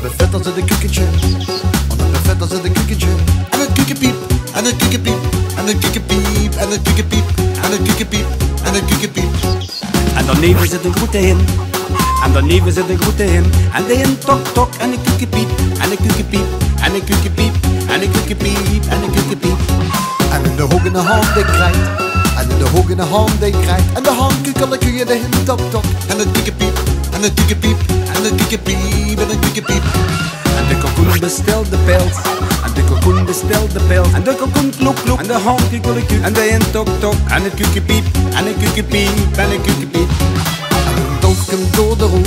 buffet als een kukkentje. Op een buffet als een kukkentje. En een kukkepiep, en een kukkepiep, en een kukkepiep, en een kukkepiep, en een kukkepiep, en een kukkepiep. En daarneven zit een groete hin. En daarneven zit een groete hin. En de hin tok tok en een kukkepiep, en een kukkepiep, en een kukkepiep, en een kukkepiep, en een kukkepiep. En in de hoek in de hand die krijgt. En in de hoek in de hand die krijgt. En de hand kukkeleku en de hin tok tok. En een kukkepiep, en een kukkepiep, en een kukkepiep, en een kukkepiep. En de kalkoen bestelt de pels. En de kalkoen bestelt de pels. En de kalkoen kloek kloek. En de hand kukkeleku. En de hin tok tok. En het kukkepiep, en een kukkepiep, en een kukkepiep. En een doof komt door de roet.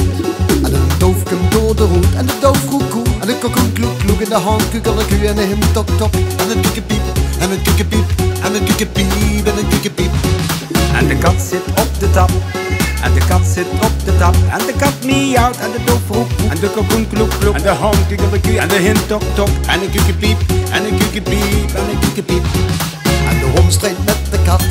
En een doof komt door de roet. En de doof koekoe. En de kalkoen kloek kloek. In de hand kukkeleku en de hin tok tok. En een kukkepiep, en een kukkepiep, en een kukkepiep, en een kukkepiep. En de kat zit op de tap. En de kat zit op de tap. En de kat miauwt en de doof roept. En de kalkoen kloek kloek. En de hand kukkeleku. En de hin tok tok. En een kukkepiep, en een kukkepiep, en een kukkepiep. En de hond strijdt met de kat.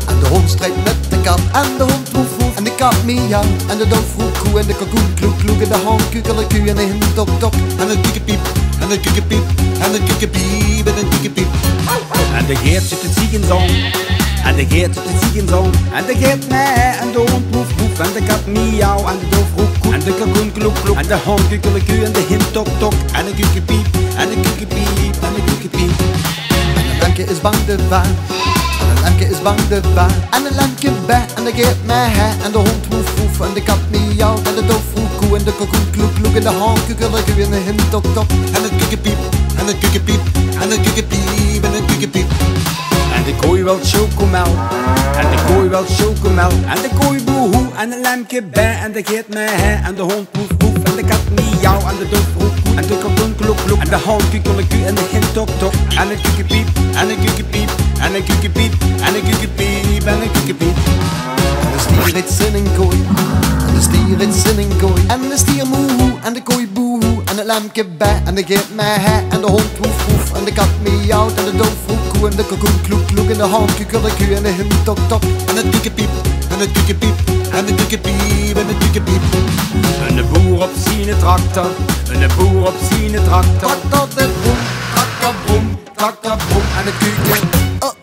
En de hond strijdt met de kat. En de hond woef woef. En de kat miauw. En de doof roept koe. En de kalkoen kloek kloek. En de hand kukkeleku. En de hin tok tok. En een kukkepiep, en een kukkepiep, en een kukkepiep, en een kukkepiep. En de geert zit het ziekenzong. En de geert zit het ziekenzong. En de geert mee. En de hond woef woef. En de kat miauw. En de doof roept koe. En de kalkoen kloek kloek. En de hand kukkeleku. En de hin tok tok. En een kukkepiep, en een kukkepiep, en een kukkepiep. En een lemke is bang de waar. En een lemke is bang de waar. En een lemke bij. En de geert mee. En de hond woef woef. En de kat miauw. En de doof roept koe. En de kalkoen kloek kloek. En de hand kukkeleku. En de hin tok tok. En een kukkepiep, en een kukkepiep, en een kukkepiep, en een kukkepiep. En de kooi wil chocomel. En de kooi wil chocomel. En de kooi boehoe. En een lemke bij. En de geert mee. En de hond woef woef. En de kat miauw. En de doof roept koe. En de kalkoen kloek kloek. En de hand kukkeleku. En de hin tok tok. En een kukkepiep, en een kukkepiep, en een kukkepiep, en een kukkepiep, en een kukkepiep. En de stier rit in een kooi. En de stier rit in een kooi. En de stier moehoe. En de kooi boehoe. En het lemke bij. En de geert mee. En de hond woef woef. En de kat miauwt. En de doof roept koe. En de kalkoen kloek kloek. En de hand kukkeleku. En de hin tok tok. En het kukkepiep, en het kukkepiep, en het kukkepiep, en het kukkepiep. Een boer op zijn tractor. Een boer op zijn tractor. Tractor de boem, tractor boem, tractor boem. En het kukke.